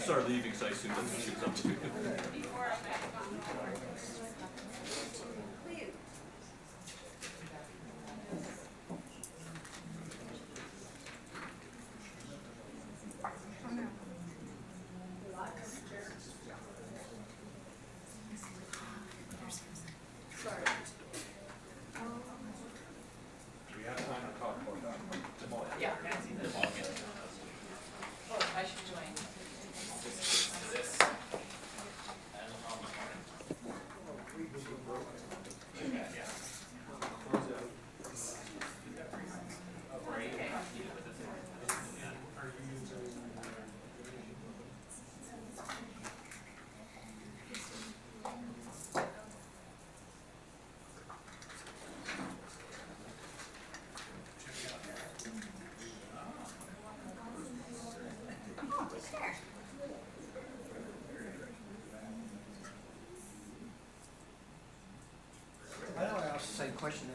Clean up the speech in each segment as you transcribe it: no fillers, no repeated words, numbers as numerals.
started leaving because I assumed that's what she was up to.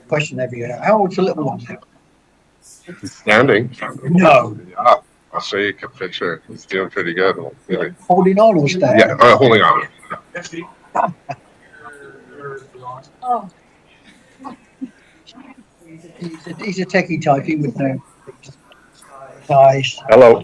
Question every year. How old's the little one now? He's standing. No. Yeah, I'll show you a picture. He's doing pretty good. Really. Holding on or staying? Yeah, holding on. Oh. He's a techie type. He would know. Nice. Hello.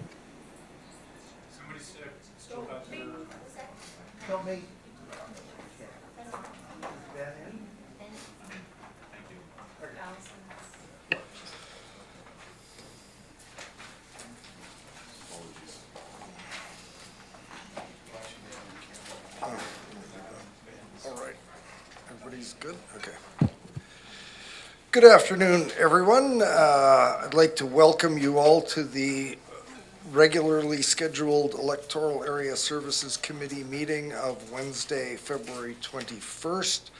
All right, everybody's good? Okay. Good afternoon, everyone. I'd like to welcome you all to the regularly scheduled Electoral Area Services Committee meeting of Wednesday, February 21st.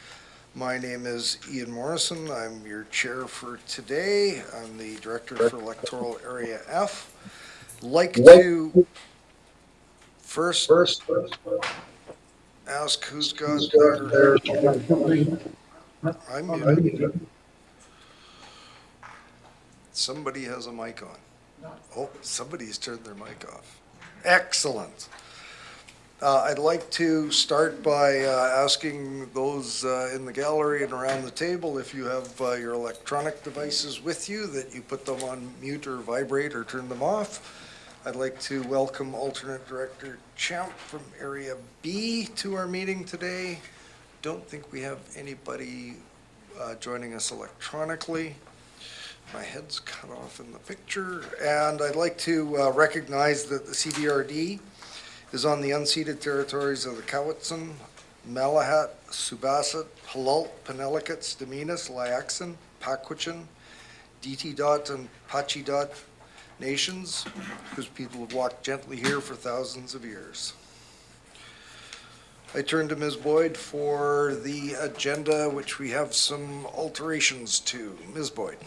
My name is Ian Morrison. I'm your chair for today. I'm the director for Electoral Area F. Like to first ask who's got their, I'm muted. Somebody has a mic on. Oh, somebody's turned their mic off. Excellent. I'd like to start by asking those in the gallery and around the table, if you have your electronic devices with you, that you put them on mute or vibrate or turn them off. I'd like to welcome alternate director Champ from Area B to our meeting today. Don't think we have anybody joining us electronically. My head's cut off in the picture. And I'd like to recognize that the CDRD is on the unceded territories of the Cowichan, Malahat, Subasat, Halalt, Penelakut, Staminas, Liaxin, Paquichan, Diti-Dot, and Pachi-Dot nations, whose people have walked gently here for thousands of years. I turn to Ms. Boyd for the agenda, which we have some alterations to. Ms. Boyd.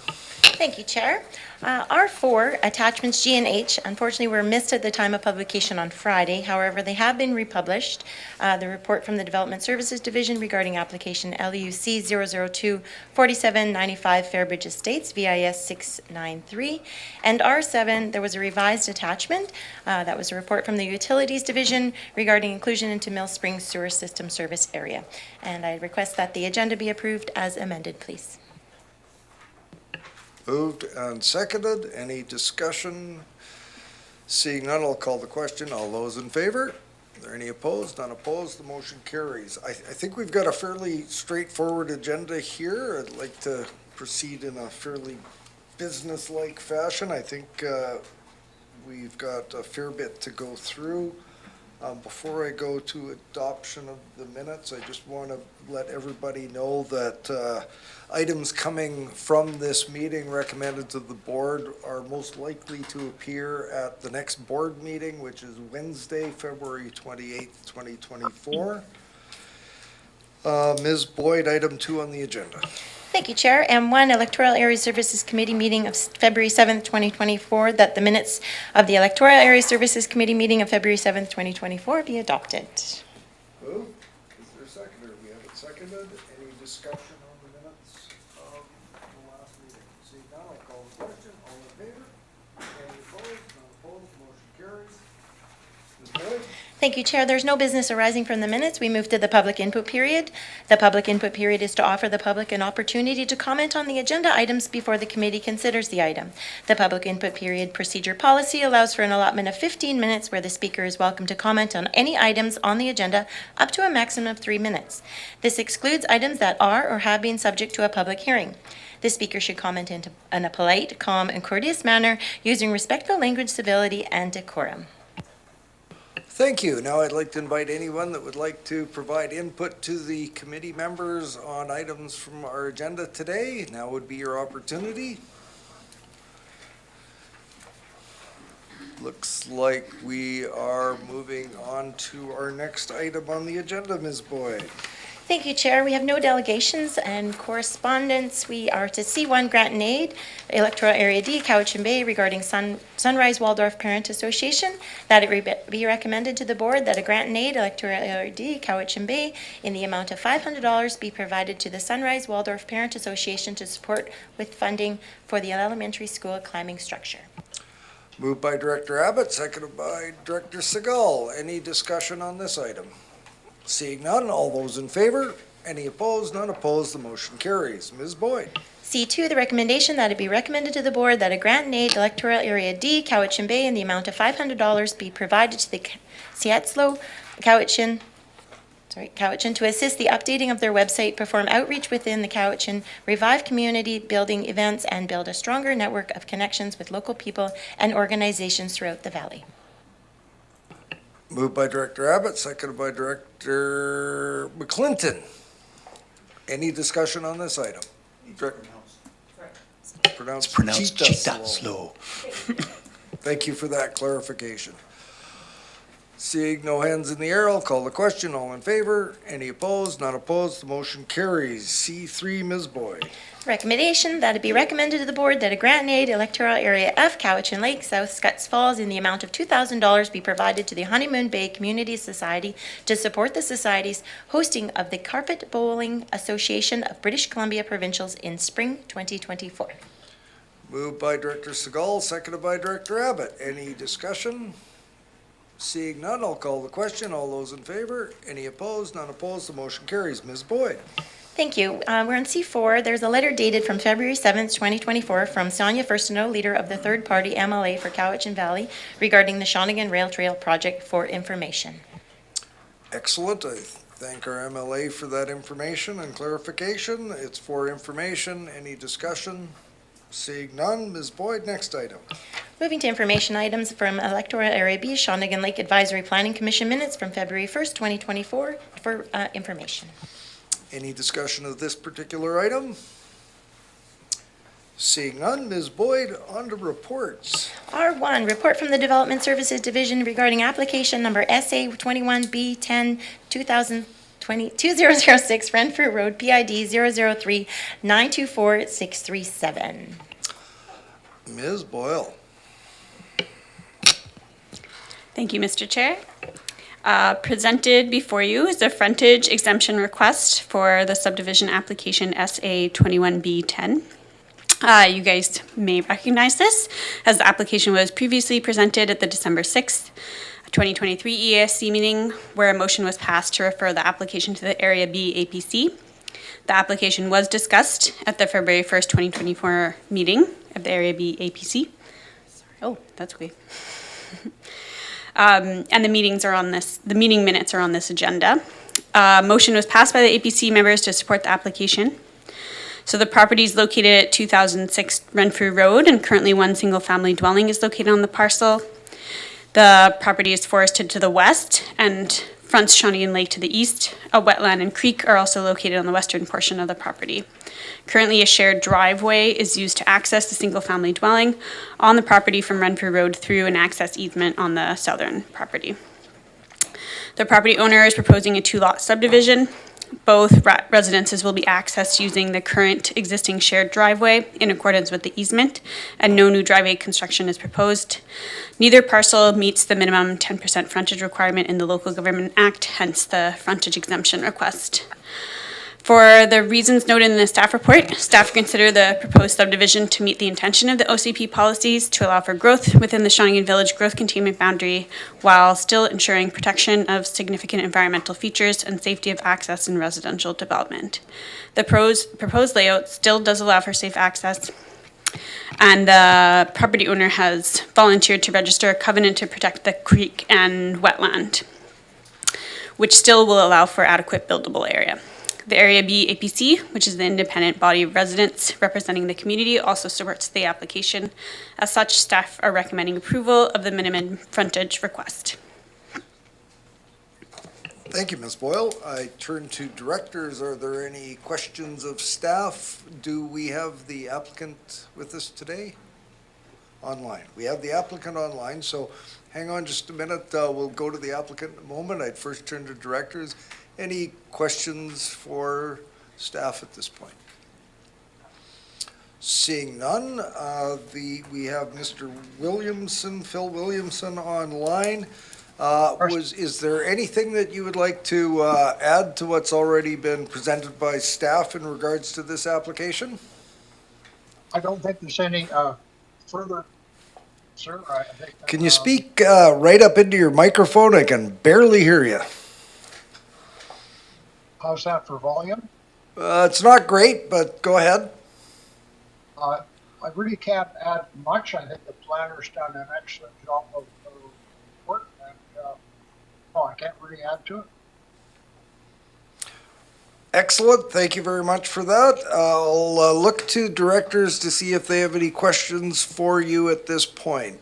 Thank you, Chair. R4, attachments G and H, unfortunately were missed at the time of publication on Friday. However, they have been republished. The report from the Development Services Division regarding application LUC 002-4795 Fairbridge Estates, VIS 693. And R7, there was a revised attachment. That was a report from the Utilities Division regarding inclusion into Mill Springs Sewer System Service Area. And I request that the agenda be approved as amended, please. Moved and seconded. Any discussion? Seeing none, I'll call the question. All those in favor? Are there any opposed? None opposed. The motion carries. I think we've got a fairly straightforward agenda here. I'd like to proceed in a fairly business-like fashion. I think we've got a fair bit to go through. Before I go to adoption of the minutes, I just want to let everybody know that items coming from this meeting recommended to the board are most likely to appear at the next board meeting, which is Wednesday, February 28th, 2024. Ms. Boyd, item 2 on the agenda. Thank you, Chair. And 1, Electoral Area Services Committee meeting of February 7th, 2024, that the minutes of the Electoral Area Services Committee meeting of February 7th, 2024 be adopted. Moved. Is there a seconder? We have it seconded. Any discussion on the minutes of the last meeting? Seeing none, I'll call the question. All in favor? Any opposed? None opposed. Motion carries. Ms. Boyd? Thank you, Chair. There's no business arising from the minutes. We move to the public input period. The public input period is to offer the public an opportunity to comment on the agenda items before the committee considers the item. The public input period procedure policy allows for an allotment of 15 minutes where the speaker is welcome to comment on any items on the agenda up to a maximum of 3 minutes. This excludes items that are or have been subject to a public hearing. The speaker should comment in a polite, calm, and courteous manner using respectful language, civility, and decorum. Thank you. Now I'd like to invite anyone that would like to provide input to the committee members on items from our agenda today. Now would be your opportunity. Looks like we are moving on to our next item on the agenda, Ms. Boyd. Thank you, Chair. We have no delegations and correspondence. We are to C1 Grant and Aid, Electoral Area D, Cowichan Bay, regarding Sunrise Waldorf Parent Association, that it be recommended to the board that a grant and aid, Electoral Area D, Cowichan Bay, in the amount of $500 be provided to the Sunrise Waldorf Parent Association to support with funding for the elementary school climbing structure. Moved by Director Abbott, seconded by Director Segal. Any discussion on this item? Seeing none, all those in favor? Any opposed? None opposed. The motion carries. Ms. Boyd. C2, the recommendation that it be recommended to the board that a grant and aid, Electoral Area D, Cowichan Bay, in the amount of $500 be provided to the Seatslo Cowichan to assist the updating of their website, perform outreach within the Cowichan, revive community building events, and build a stronger network of connections with local people and organizations throughout the valley. Moved by Director Abbott, seconded by Director McClinton. Any discussion on this item? Pronounced cheetah slow. Thank you for that clarification. Seeing no hands in the air, I'll call the question. All in favor? Any opposed? Not opposed. The motion carries. C3, Ms. Boyd. Recommendation that it be recommended to the board that a grant and aid, Electoral Area F, Cowichan Lake, South Scots Falls, in the amount of $2,000 be provided to the Honeymoon Bay Community Society to support the society's hosting of the Carpet Bowling Association of British Columbia Provincials in spring 2024. Moved by Director Segal, seconded by Director Abbott. Any discussion? Seeing none, I'll call the question. All those in favor? Any opposed? None opposed. The motion carries. Ms. Boyd. Thank you. We're on C4. There's a letter dated from February 7th, 2024 from Sonia Firstino, leader of the third-party MLA for Cowichan Valley, regarding the Shawnigan Rail Trail project for information. Excellent. I thank our MLA for that information and clarification. It's for information. Any discussion? Seeing none, Ms. Boyd, next item. Moving to information items from Electoral Area B, Shawnigan Lake Advisory Planning Commission minutes from February 1st, 2024 for information. Any discussion of this particular item? Seeing none, Ms. Boyd, on to reports. R1, report from the Development Services Division regarding application number SA 21B10 2006 Renfrew Road, PID 003 924 637. Ms. Boyle. Thank you, Mr. Chair. Presented before you is a frontage exemption request for the subdivision application SA 21B10. You guys may recognize this as the application was previously presented at the December 6th, 2023 EASC meeting, where a motion was passed to refer the application to the Area B APC. The application was discussed at the February 1st, 2024 meeting of the Area B APC. Oh, that's okay. And the meetings are on this. The meeting minutes are on this agenda. Motion was passed by the APC members to support the application. So the property is located at 2006 Renfrew Road, and currently one single-family dwelling is located on the parcel. The property is forested to the west and fronts Shawnigan Lake to the east. A wetland and creek are also located on the western portion of the property. Currently, a shared driveway is used to access the single-family dwelling on the property from Renfrew Road through an access easement on the southern property. The property owner is proposing a two-lot subdivision. Both residences will be accessed using the current existing shared driveway in accordance with the easement, and no new driveway construction is proposed. Neither parcel meets the minimum 10% frontage requirement in the Local Government Act, hence the frontage exemption request. For the reasons noted in the staff report, staff consider the proposed subdivision to meet the intention of the OCP policies to allow for growth within the Shawinigan Village growth containment boundary while still ensuring protection of significant environmental features and safety of access in residential development. The proposed layout still does allow for safe access, and the property owner has volunteered to register a covenant to protect the creek and wetland, which still will allow for adequate buildable area. The Area B APC, which is the independent body of residents representing the community, also supports the application. As such, staff are recommending approval of the minimum frontage request. Thank you, Ms. Boyle. I turn to directors. Are there any questions of staff? Do we have the applicant with us today? Online. We have the applicant online, so hang on just a minute. We'll go to the applicant in a moment. I'd first turn to directors. Any questions for staff at this point? Seeing none, we have Mr. Williamson, Phil Williamson online. Is there anything that you would like to add to what's already been presented by staff in regards to this application? I don't think there's any further, sir. I think, Can you speak right up into your microphone? I can barely hear you. how's that for volume? It's not great, but go ahead. I really can't add much. I think the planner's done an excellent job of work, and no, I can't really add to it. Excellent. Thank you very much for that. I'll look to directors to see if they have any questions for you at this point.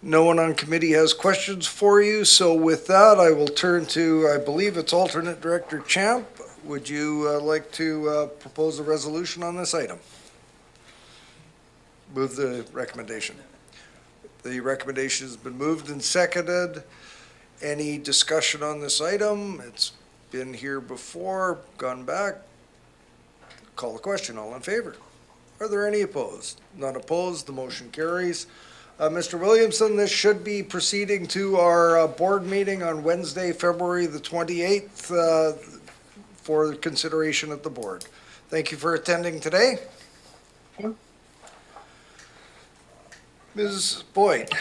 No one on committee has questions for you, so with that, I will turn to, I believe it's alternate director Champ. Would you like to propose a resolution on this item? Move the recommendation. The recommendation has been moved and seconded. Any discussion on this item? It's been here before, gone back. Call the question. All in favor? Are there any opposed? None opposed. The motion carries. Mr. Williamson, this should be proceeding to our board meeting on Wednesday, February the 28th for consideration at the board. Thank you for attending today. Ms. Boyd,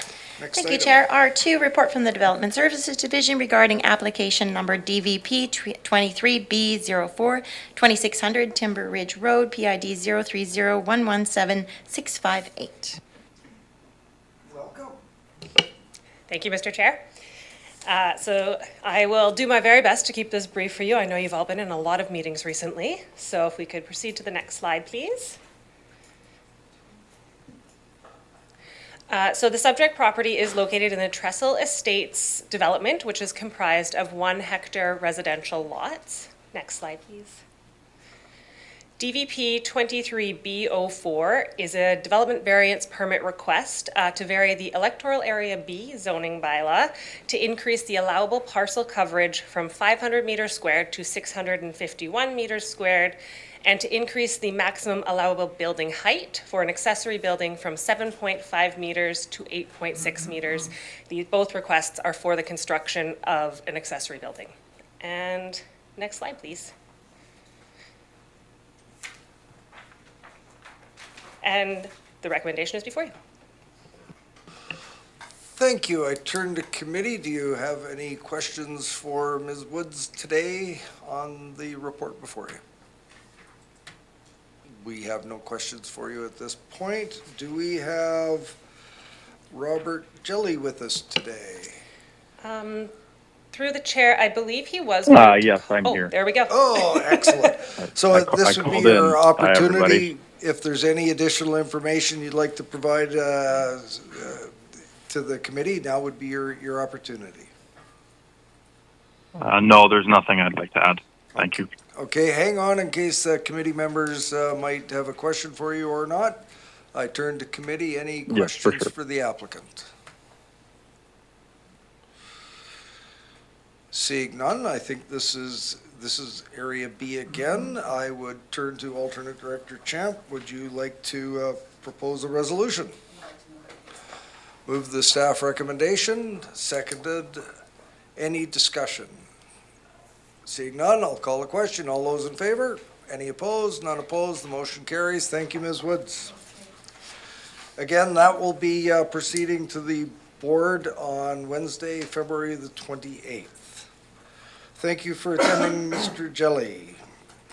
next Thank item. you, Chair. R2, report from the Development Services Division regarding application number DVP 23B04, 2600 Timber Ridge Road, PID 030117658. Welcome. Thank you, Mr. Chair. So I will do my very best to keep this brief for you. I know you've all been in a lot of meetings recently, so if we could proceed to the next slide, please. So the subject property is located in the Trestle Estates development, which is comprised of 1 hectare residential lots. Next slide, please. DVP 23B04 is a development variance permit request to vary the Electoral Area B zoning bylaw to increase the allowable parcel coverage from 500 meters squared to 651 meters squared, and to increase the maximum allowable building height for an accessory building from 7.5 meters to 8.6 meters. Both requests are for the construction of an accessory building. And next slide, please. And the recommendation is before you. Thank you. I turn to committee. Do you have any questions for Ms. Woods today on the report before you? We have no questions for you at this point. Do we have Robert Jelly with us today? Through the chair, I believe he was. Yes, I'm here. There we go. Oh, excellent. So this would be called your in. Hi, opportunity. everybody. If there's any additional information you'd like to provide to the committee, now would be your opportunity. No, there's nothing I'd like to add. Thank you. Okay, hang on in case committee members might have a question for you or not. I turn to committee. Any Yes, for questions sure. for the applicant? Seeing none, I think this is Area B again. I would turn to alternate director Champ. Would you like to propose a resolution? Move the staff recommendation. Seconded. Any discussion? Seeing none, I'll call the question. All those in favor? Any opposed? None opposed. The motion carries. Thank you, Ms. Woods. Again, that will be proceeding to the board on Wednesday, February the 28th. Thank you for attending, Mr. Jelly.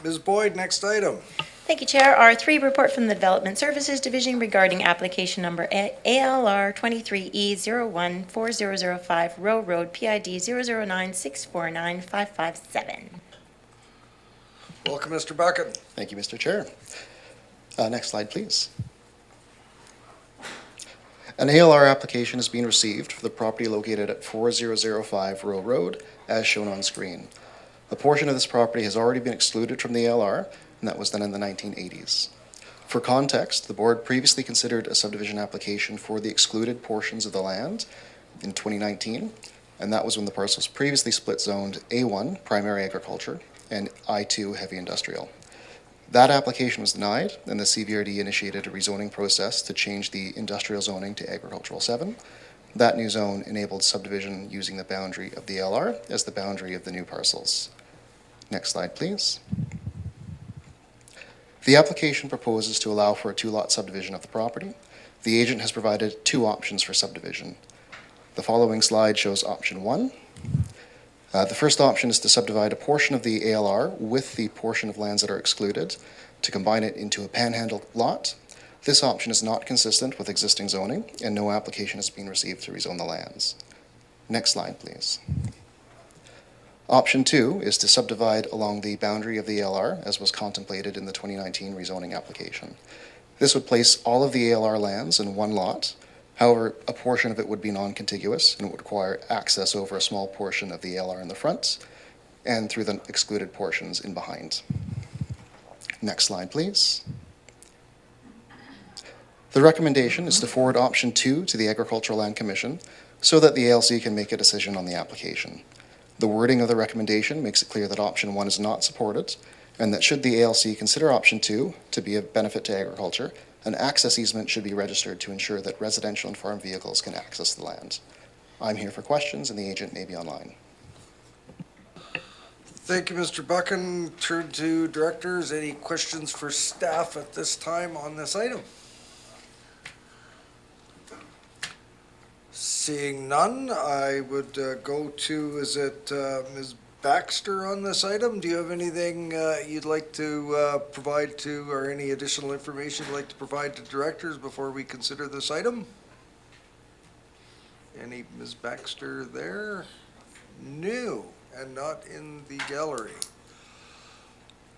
Ms. Boyd, next item. Thank you, Chair. R3, report from the Development Services Division regarding application number ALR 23E014005, Row Road, PID 009649557. Welcome, Mr. Buchan. Thank you, Mr. Chair. Next slide, please. An ALR application has been received for the property located at 4005 Row Road, as shown on screen. A portion of this property has already been excluded from the ALR, and that was done in the 1980s. For context, the board previously considered a subdivision application for the excluded portions of the land in 2019, and that was when the parcels previously split zoned A1, primary agriculture, and I2, heavy industrial. That application was denied, and the CVRD initiated a rezoning process to change the industrial zoning to agricultural 7. That new zone enabled subdivision using the boundary of the LR as the boundary of the new parcels. Next slide, please. The application proposes to allow for a 2-lot subdivision of the property. The agent has provided 2 options for subdivision. The following slide shows option 1. The first option is to subdivide a portion of the ALR with the portion of lands that are excluded to combine it into a panhandle lot. This option is not consistent with existing zoning, and no application has been received to rezone the lands. Next slide, please. Option 2 is to subdivide along the boundary of the ALR, as was contemplated in the 2019 rezoning application. This would place all of the ALR lands in one lot. However, a portion of it would be non-contiguous and would require access over a small portion of the ALR in the front and through the excluded portions in behind. Next slide, please. The recommendation is to forward option 2 to the Agricultural Land Commission so that the ALC can make a decision on the application. The wording of the recommendation makes it clear that option 1 is not supported, and that should the ALC consider option 2 to be of benefit to agriculture, an access easement should be registered to ensure that residential and farm vehicles can access the land. I'm here for questions, and the agent may be online. Thank you, Mr. Buchan. Turn to directors. Any questions for staff at this time on this item? Seeing none, I would go to, is it Ms. Baxter on this item? Do you have anything you'd like to provide to, or any additional information you'd like to provide to directors before we consider this item? Any Ms. Baxter there? No, and not in the gallery.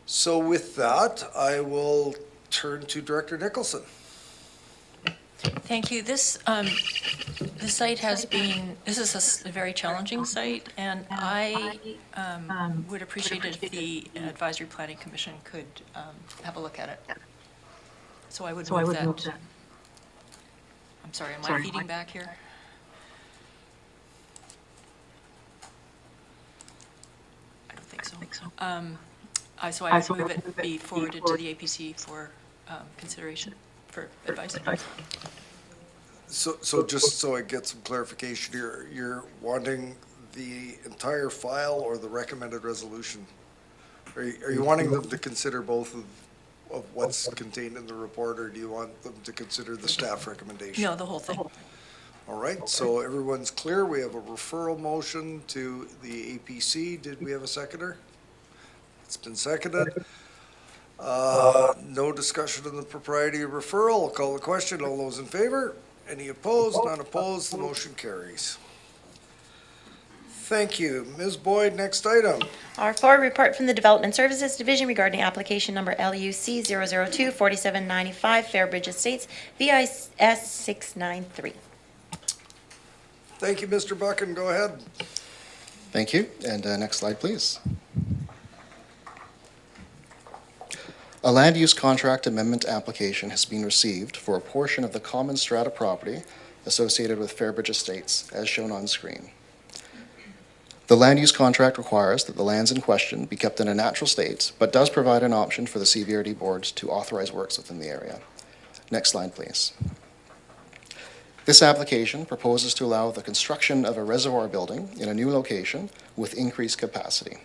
So with that, I will turn to Director Nicholson. Thank you. This site has been, this is a very challenging site, and I would appreciate it if the Advisory Planning Commission could have a look at it. So I would move that. I'm sorry, am I feeding back here? I don't think so. So I would move it be forwarded to the APC for consideration, for advice. So just so I get some clarification here, you're wanting the entire file or the recommended resolution? Are you wanting them to consider both of what's contained in the report, or do you want them to consider the staff recommendation? No, the whole thing. All right, so everyone's clear. We have a referral motion to the APC. Did we have a seconder? It's been seconded. No discussion on the propriety of referral. I'll call the question. All those in favor? Any opposed? None opposed? The motion carries. Thank you. Ms. Boyd, next item. R4, report from the Development Services Division regarding application number LUC 002-4795, Fairbridge Estates, VIS 693. Thank you, Mr. Buchan. Go ahead. Thank you, and next slide, please. A land use contract amendment application has been received for a portion of the common strata property associated with Fairbridge Estates, as shown on screen. The land use contract requires that the lands in question be kept in a natural state, but does provide an option for the CVRD board to authorize works within the area. Next slide, please. This application proposes to allow the construction of a reservoir building in a new location with increased capacity.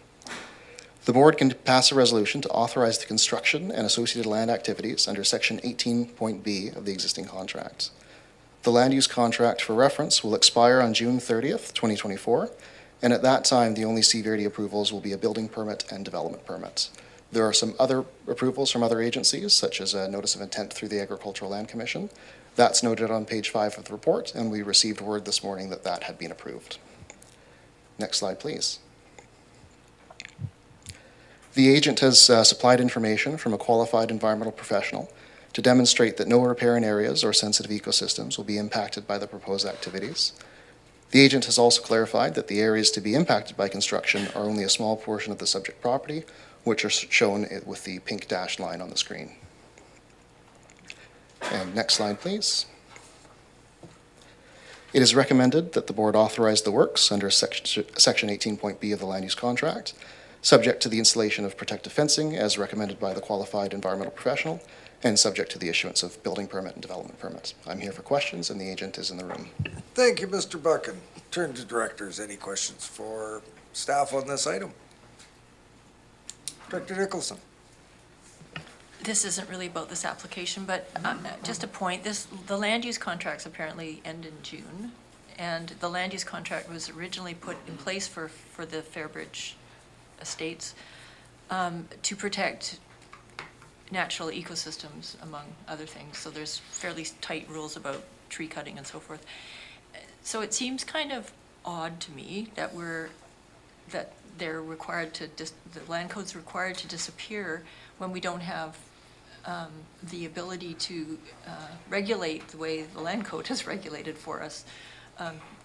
The board can pass a resolution to authorize the construction and associated land activities under Section 18.b of the existing contract. The land use contract, for reference, will expire on June 30th, 2024, and at that time, the only CVRD approvals will be a building permit and development permit. There are some other approvals from other agencies, such as a notice of intent through the Agricultural Land Commission. That's noted on page 5 of the report, and we received word this morning that that had been approved. Next slide, please. The agent has supplied information from a qualified environmental professional to demonstrate that no riparian areas or sensitive ecosystems will be impacted by the proposed activities. The agent has also clarified that the areas to be impacted by construction are only a small portion of the subject property, which are shown with the pink dashed line on the screen. And next slide, please. It is recommended that the board authorize the works under Section 18.b of the land use contract, subject to the installation of protective fencing as recommended by the qualified environmental professional, and subject to the issuance of building permit and development permit. I'm here for questions, and the agent is in the room. Thank you, Mr. Buchan. Turn to directors. Any questions for staff on this item? Director Nicholson. This isn't really about this application, but just a point, the land use contracts apparently end in June, and the land use contract was originally put in place for the Fairbridge Estates to protect natural ecosystems, among other things. So there's fairly tight rules about tree cutting and so forth. So it seems kind of odd to me that they're required to, the land code's required to disappear when we don't have the ability to regulate the way the land code has regulated for us.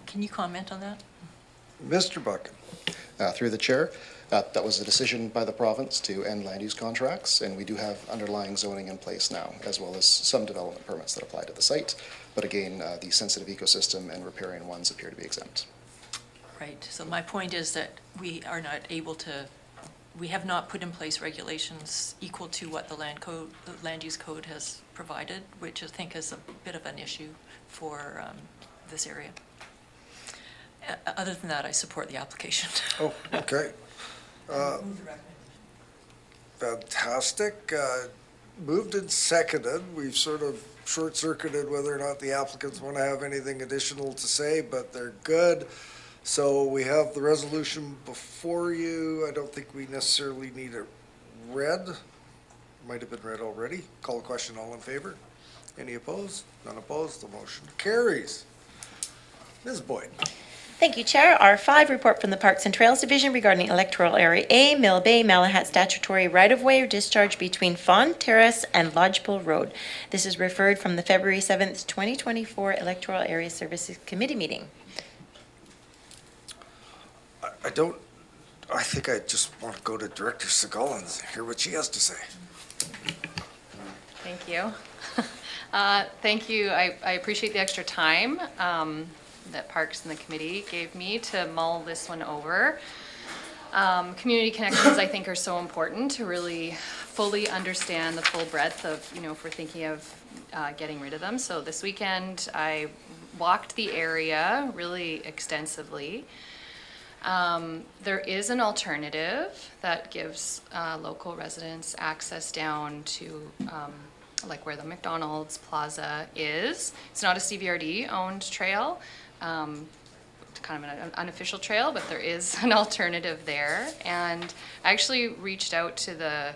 Can you comment on that? Mr. Buchan. Through the chair, that was a decision by the province to end land use contracts, and we do have underlying zoning in place now, as well as some development permits that apply to the site. But again, the sensitive ecosystem and riparian ones appear to be exempt. Right. So my point is that we are not able to, we have not put in place regulations equal to what the land use code has provided, which I think is a bit of an issue for this area. Other than that, I support the application. Oh, okay. Fantastic. Moved and seconded. We've sort of short-circuited whether or not the applicants want to have anything additional to say, but they're good. So we have the resolution before you. I don't think we necessarily need it read. Might have been read already. Call the question. All in favor? Any opposed? None opposed. The motion carries. Ms. Boyd. Thank you, Chair. R5, report from the Parks and Trails Division regarding Electoral Area A, Mill Bay, Malahat statutory right-of-way or discharge between Fawn Terrace and Lodgepole Road. This is referred from the February 7th, 2024 Electoral Area Services Committee meeting. I think I just want to go to Director Segal and hear what she has to say. Thank you. Thank you. I appreciate the extra time that Parks and the committee gave me to mull this one over. Community connections, I think, are so important to really fully understand the full breadth of, if we're thinking of getting rid of them. So this weekend, I walked the area really extensively. There is an alternative that gives local residents access down to like where the McDonald's Plaza is. It's not a CVRD-owned trail. It's kind of an unofficial trail, but there is an alternative there. And I actually reached out to the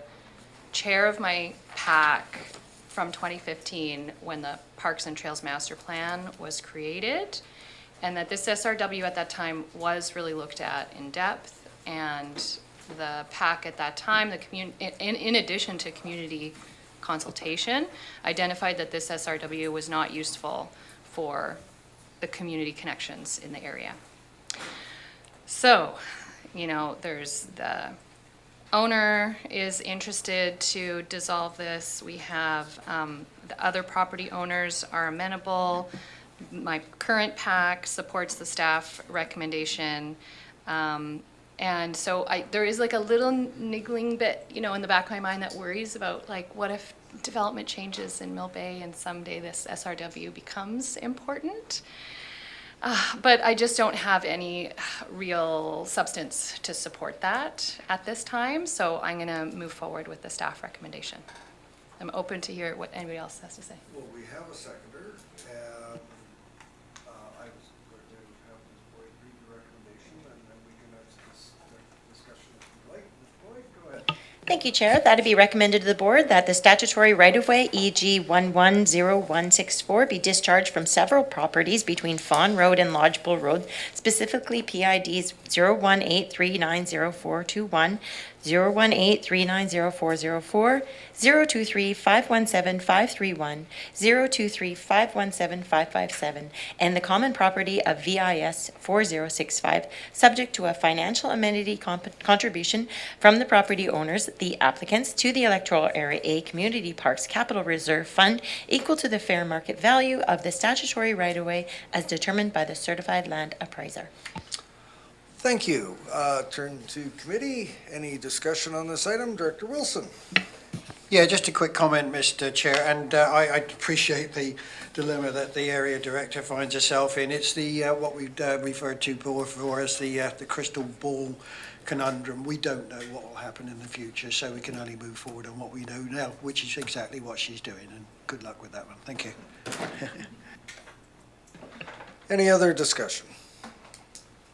chair of my PAC from 2015 when the Parks and Trails Master Plan was created, and that this SRW at that time was really looked at in depth. And the PAC at that time, in addition to community consultation, identified that this SRW was not useful for the community connections in the area. So, there's the owner is interested to dissolve this. We have the other property owners are amenable. My current PAC supports the staff recommendation. And so there is like a little niggling bit, in the back of my mind that worries about like, what if development changes in Mill Bay and someday this SRW becomes important? But I just don't have any real substance to support that at this time, so I'm going to move forward with the staff recommendation. I'm open to hear what anybody else has to say. Well, we have a seconder, and I was going to have Ms. Boyd read the recommendation, and then we can have this discussion if you'd like. Ms. Boyd, go ahead. Thank you, Chair. That it be recommended to the board that the statutory right-of-way, EG 110164, be discharged from several properties between Fawn Road and Lodgepole Road, specifically PIDs 018390421, 018390404, 023517531, 023517557, and the common property of VIS 4065, subject to a financial amenity contribution from the property owners, the applicants, to the Electoral Area A Community Parks Capital Reserve Fund equal to the fair market value of the statutory right-of-way as determined by the certified land appraiser. Thank you. Turn to committee. Any discussion on this item? Director Wilson. Yeah, just a quick comment, Mr. Chair, and I appreciate the dilemma that the area director finds herself in. It's the what we've referred to before as the crystal ball conundrum. We don't know what will happen in the future, so we can only move forward on what we know now, which is exactly what she's doing, and good luck with that one. Thank you. Any other discussion?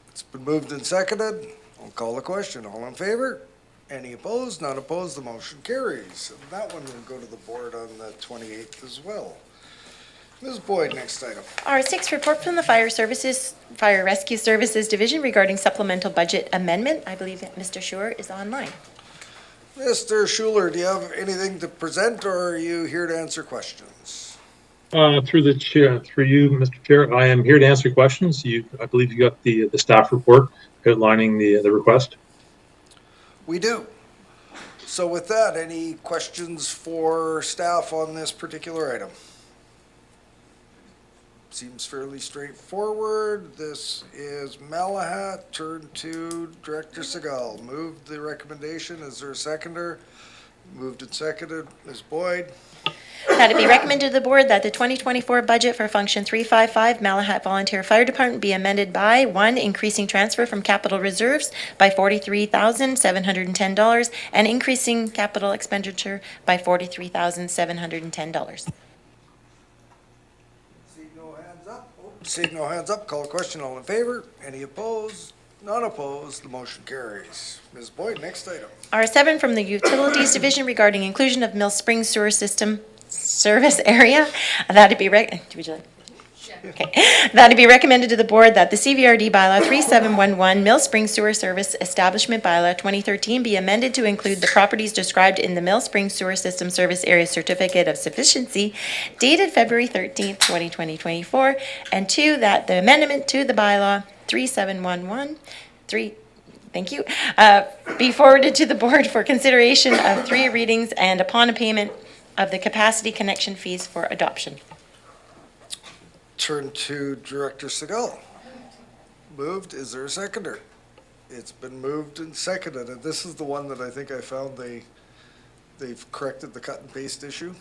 It's been moved and seconded. I'll call the question. All in favor? Any opposed? None opposed. The motion carries. And that one will go to the board on the 28th as well. Ms. Boyd, next item. R6, report from the Fire Rescue Services Division regarding supplemental budget amendment. I believe that Mr. Schuer is online. Mr. Schuler, do you have anything to present, or are you here to answer questions? Through the chair, through you, Mr. Chair, I am here to answer questions. I believe you got the staff report outlining the request. We do. So with that, any questions for staff on this particular item? Seems fairly straightforward. This is Malahat. Turn to Director Segal. Moved the recommendation. Is there a seconder? Moved and seconded. Ms. Boyd. That it be recommended to the board that the 2024 budget for Function 355 Malahat Volunteer Fire Department be amended by 1, increasing transfer from capital reserves by $43,710 and increasing capital expenditure by $43,710. Seeing no hands up, call a question. All in favor? Any opposed? None opposed. The motion carries. Ms. Boyd, next item. R7 from the Utilities Division regarding inclusion of Mill Springs Sewer System Service Area. That'd be That'd be recommended to the board that the CVRD bylaw 3711 Mill Springs Sewer Service Establishment bylaw 2013 be amended to include the properties described in the Mill Springs Sewer System Service Area Certificate of Sufficiency dated February 13th, 2024, and 2, that the amendment to the bylaw 3711 be forwarded to the board for consideration of 3 readings and upon a payment of the capacity connection fees for adoption. Turn to Director Segal. Moved. Is there a seconder? It's been moved and seconded, and this is the one that I think I found they've corrected the cut and paste issue.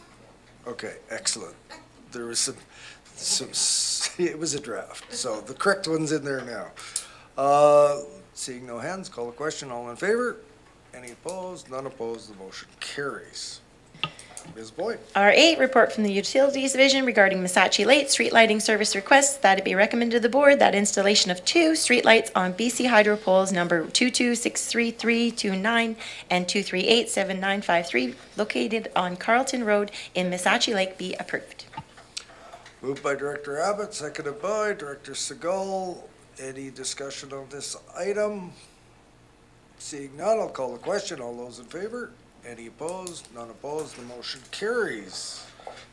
Okay, excellent. There was some it was a draft, so the correct one's in there now. Seeing no hands, call the question. All in favor? Any opposed? None opposed. The motion carries. Ms. Boyd. R8, report from the Utilities Division regarding Missachi Lake street lighting service requests. That it be recommended to the board that installation of 2 street lights on BC Hydro poles number 2263329 and 2387953 located on Carlton Road in Missachi Lake be approved. Moved by Director Abbott, seconded by Director Segal. Any discussion on this item? Seeing none, I'll call the question. All those in favor? Any opposed? None opposed. The motion carries.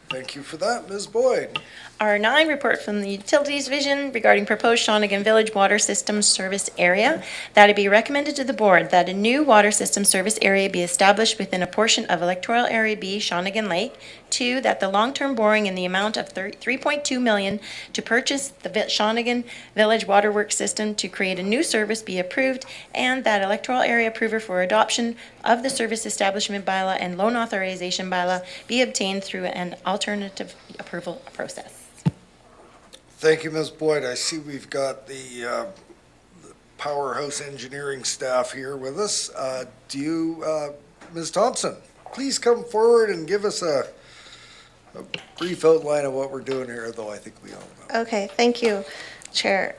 Thank you for that, Ms. Boyd. R9, report from the Utilities Division regarding proposed Shawnigan Village Water System Service Area. That it be recommended to the board that a new water system service area be established within a portion of Electoral Area B, Shawnigan Lake. 2, that the long-term boring in the amount of $3.2 million to purchase the Shawnigan Village Waterworks System to create a new service be approved, and that Electoral Area approval for adoption of the Service Establishment Bylaw and Loan Authorization Bylaw be obtained through an alternative approval process. Thank you, Ms. Boyd. I see we've got the powerhouse engineering staff here with us. Ms. Thompson, please come forward and give us a brief outline of what we're doing here, though I think we all know. Okay, thank you, Chair.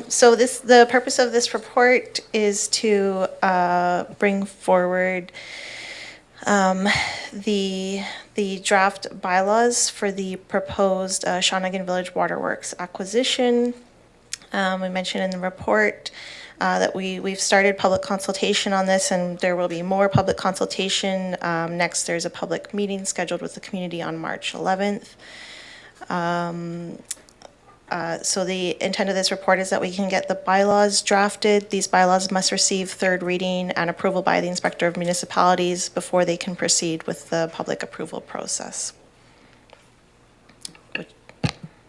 So the purpose of this report is to bring forward the draft bylaws for the proposed Shawnigan Village Waterworks acquisition. We mentioned in the report that we've started public consultation on this, and there will be more public consultation. Next, there's a public meeting scheduled with the community on March 11th. So the intent of this report is that we can get the bylaws drafted. These bylaws must receive third reading and approval by the Inspector of Municipalities before they can proceed with the public approval process.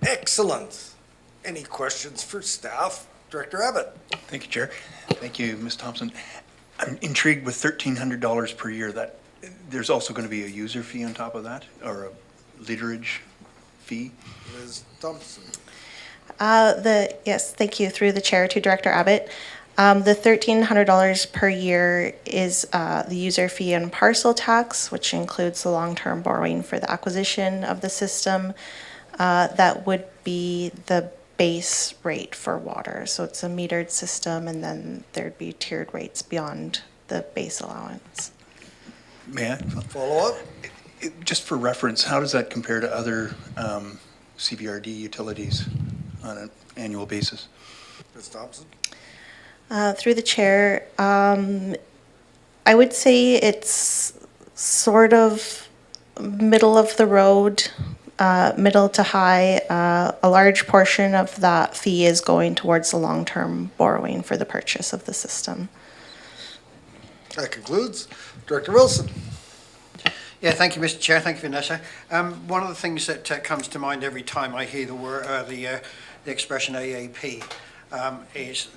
Excellent. Any questions for staff? Director Abbott. Thank you, Chair. Thank you, Ms. Thompson. I'm intrigued with $1,300 per year. That there's also going to be a user fee on top of that, or a literage fee? Ms. Thompson. Yes, thank you. Through the chair to Director Abbott. The $1,300 per year is the user fee and parcel tax, which includes the long-term borrowing for the acquisition of the system. That would be the base rate for water. So it's a metered system, and then there'd be tiered rates beyond the base allowance. May I? Follow up? Just for reference, how does that compare to other CVRD utilities on an annual basis? Ms. Thompson? Through the chair, I would say it's sort of middle of the road, middle to high. A large portion of that fee is going towards the long-term borrowing for the purchase of the system. That concludes. Director Wilson. Yeah, thank you, Mr. Chair. Thank you, Vanessa. One of the things that comes to mind every time I hear the word, the expression AAP, is,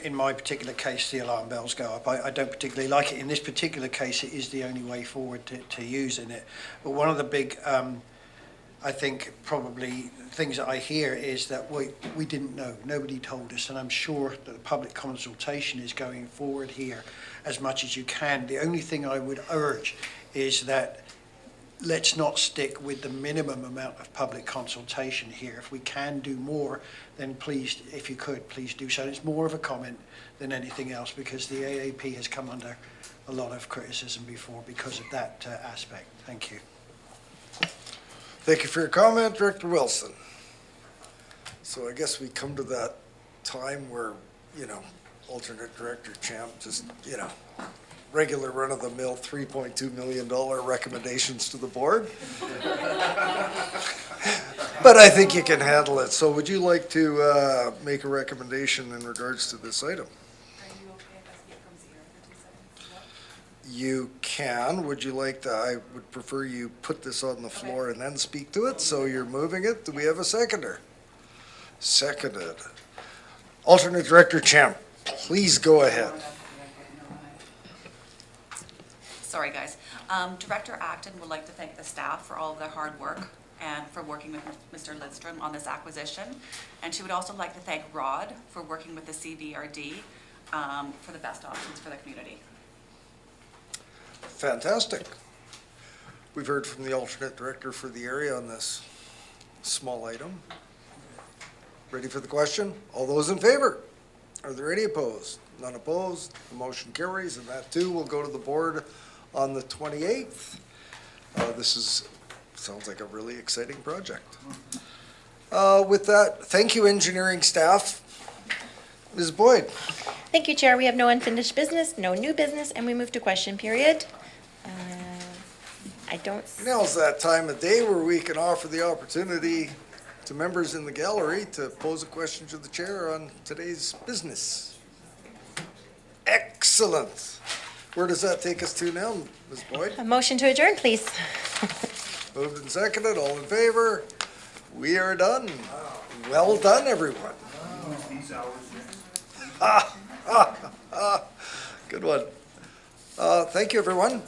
in my particular case, the alarm bells go up. I don't particularly like it. In this particular case, it is the only way forward to using it. But one of the big, I think, probably things that I hear is that we didn't know. Nobody told us, and I'm sure that the public consultation is going forward here as much as you can. The only thing I would urge is that let's not stick with the minimum amount of public consultation here. If we can do more, then please, if you could, please do so. It's more of a comment than anything else, because the AAP has come under a lot of criticism before because of that aspect. Thank you. Thank you for your comment, Director Wilson. So I guess we come to that time where, alternate Director Champ just, regular run-of-the-mill $3.2 million recommendations to the board. But I think you can handle it. So would you like to make a recommendation in regards to this item? You can. Would you like to? I would prefer you put this on the floor and then speak to it. So you're moving it. Do we have a seconder? Seconded. Alternate Director Champ, please go ahead. Sorry, guys. Director Acton would like to thank the staff for all of their hard work and for working with Mr. Lidstrom on this acquisition. And she would also like to thank Rod for working with the CVRD for the best options for the community. Fantastic. We've heard from the alternate director for the area on this small item. Ready for the question? All those in favor? Are there any opposed? None opposed. The motion carries, and that too will go to the board on the 28th. Sounds like a really exciting project. With that, thank you, engineering staff. Ms. Boyd. Thank you, Chair. We have no unfinished business, no new business, and we move to question period. I don't. Now's that time of day where we can offer the opportunity to members in the gallery to pose a question to the chair on today's business. Excellent. Where does that take us to now, Ms. Boyd? A motion to adjourn, please. Moved and seconded. All in favor? We are done. Well done, everyone. Good one. Thank you, everyone.